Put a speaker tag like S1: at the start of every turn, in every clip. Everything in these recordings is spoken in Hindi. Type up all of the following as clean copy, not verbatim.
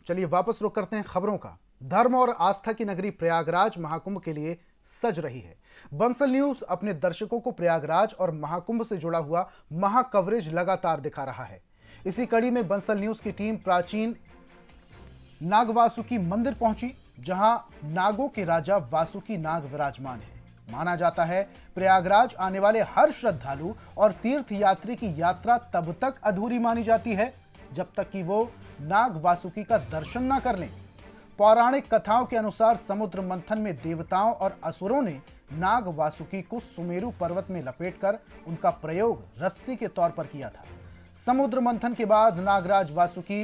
S1: चलिए वापस रुख करते हैं खबरों का। धर्म और आस्था की नगरी प्रयागराज महाकुंभ के लिए सज रही है। बंसल न्यूज अपने दर्शकों को प्रयागराज और महाकुंभ से जुड़ा हुआ महा कवरेज लगातार दिखा रहा है। इसी कड़ी में बंसल न्यूज की टीम प्राचीन नाग वासुकी मंदिर पहुंची, जहां नागों के राजा वासुकी नाग विराजमान है। माना जाता है प्रयागराज आने वाले हर श्रद्धालु और तीर्थ यात्री की यात्रा तब तक अधूरी मानी जाती है जब तक कि वो नाग वासुकी का दर्शन ना कर लें। पौराणिक कथाओं के अनुसार समुद्र मंथन में देवताओं और असुरों ने नाग वासुकी को सुमेरु पर्वत में लपेटकर उनका प्रयोग रस्सी के तौर पर किया था। समुद्र मंथन के बाद नागराज वासुकी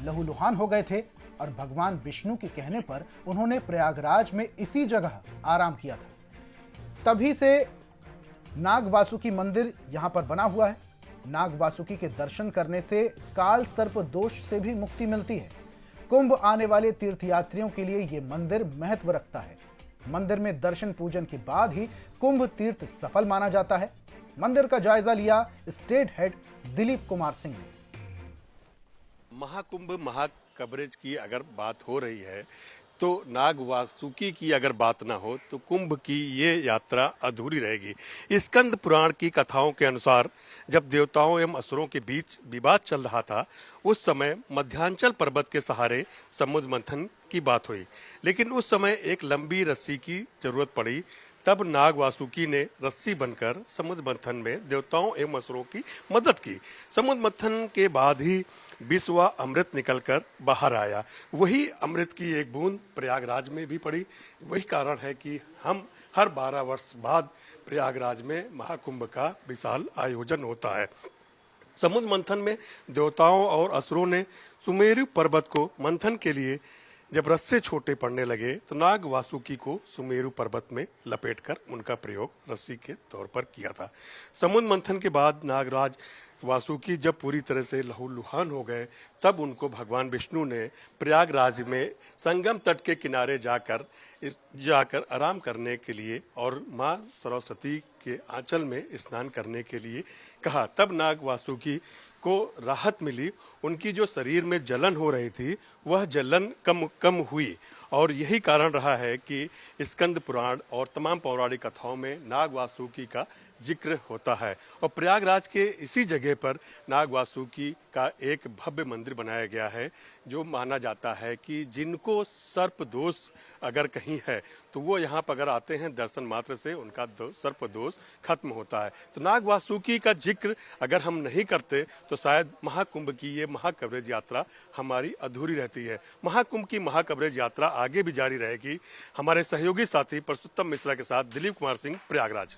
S1: लहूलुहान हो गए थे और भगवान विष्णु के कहने पर उन्होंने प्रयागराज में इसी जगह आराम किया था। तभी से नाग वासुकी मंदिर यहां पर बना हुआ है। नाग वासुकी के दर्शन करने से काल सर्प दोष से भी मुक्ति मिलती है। कुंभ आने वाले तीर्थयात्रियों के लिए यह मंदिर महत्व रखता है। मंदिर में दर्शन पूजन के बाद ही कुंभ तीर्थ सफल माना जाता है। मंदिर का जायजा लिया स्टेट हेड दिलीप कुमार सिंह ने।
S2: महाकुंभ महाकवरेज की अगर बात हो रही है तो नाग वासुकी की अगर बात ना हो तो कुंभ की ये यात्रा अधूरी रहेगी। स्कंद पुराण की कथाओं के अनुसार जब देवताओं एवं असुरों के बीच विवाद चल रहा था, उस समय मध्यांचल पर्वत के सहारे समुद्र मंथन की बात हुई, लेकिन उस समय एक लंबी रस्सी की जरूरत पड़ी। तब नाग वासुकी ने रस्सी बनकर समुद्र मंथन में देवताओं एवं असुरों की मदद की। समुद्र मंथन के बाद ही विश्व अमृत निकलकर बाहर आया। वही अमृत की एक बूंद प्रयागराज में भी पड़ी। वही कारण है कि हम हर 12 वर्ष बाद प्रयागराज में महाकुंभ का विशाल आयोजन होता है। समुद्र मंथन में देवताओं और असुरों ने सुमेरु पर्वत को मंथन के लिए जब रस्से छोटे पड़ने लगे तो नाग वासुकी को सुमेरु पर्वत में लपेटकर उनका प्रयोग रस्सी के तौर पर किया था। समुद्र मंथन के बाद नागराज वासुकी जब पूरी तरह से लहूलुहान हो गए, तब उनको भगवान विष्णु ने प्रयागराज में संगम तट के किनारे जाकर आराम करने के लिए और मां सरस्वती के आंचल में स्नान करने के लिए कहा। तब नाग वासुकी को राहत मिली। उनकी जो शरीर में जलन हो रही थी वह जलन कम हुई और यही कारण रहा है कि स्कंद पुराण और तमाम पौराणिक कथाओं में नाग वासुकी का जिक्र होता है। और प्रयागराज के इसी जगह पर नाग वासुकी का एक भव्य मंदिर बनाया गया है, जो माना जाता है कि जिनको सर्प दोष अगर कहीं है तो वो यहाँ पर अगर आते हैं दर्शन मात्र से उनका सर्प दोष खत्म होता है। तो नाग वासुकी का जिक्र अगर हम नहीं करते तो शायद महाकुंभ की ये महाकवरेज यात्रा हमारी अधूरी रहती है। महाकुंभ की महाकवरेज यात्रा आगे भी जारी रहेगी। हमारे सहयोगी साथी पुरुषोत्तम मिश्रा के साथ दिलीप कुमार सिंह, प्रयागराज।